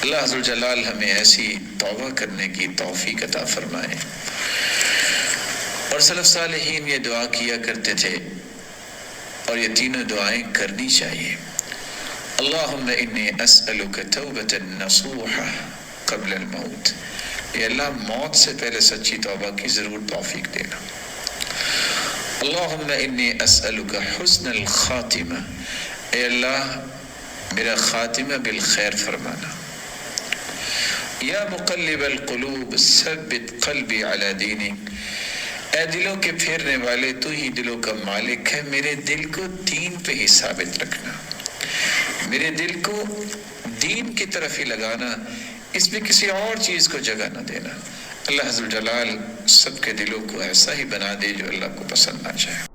اللہ عز و جلال ہمیں ایسی توبہ کرنے کی توفیق عطا فرمائے۔ اور سلف صالحین یہ دعا کیا کرتے تھے، اور یہ تینوں دعائیں کرنی چاہیے۔ اللہم انی اسألک توبۃ نصوحہ قبل الموت، اے اللہ موت سے پہلے سچی توبہ کی ضرور توفیق دینا۔ اللہم انی اسألک حسن الخاتمہ، اے اللہ میرا خاتمہ بالخیر فرمانا۔ یا مقلب القلوب ثبت قلبی علی دینک، اے دلوں کے پھیرنے والے تو ہی دلوں کا مالک ہے، میرے دل کو دین پہ ہی ثابت رکھنا، میرے دل کو دین کی طرف ہی لگانا، اس میں کسی اور چیز کو جگہ نہ دینا۔ اللہ عز و جلال سب کے دلوں کو ایسا ہی بنا دے جو اللہ کو پسند آ جائے۔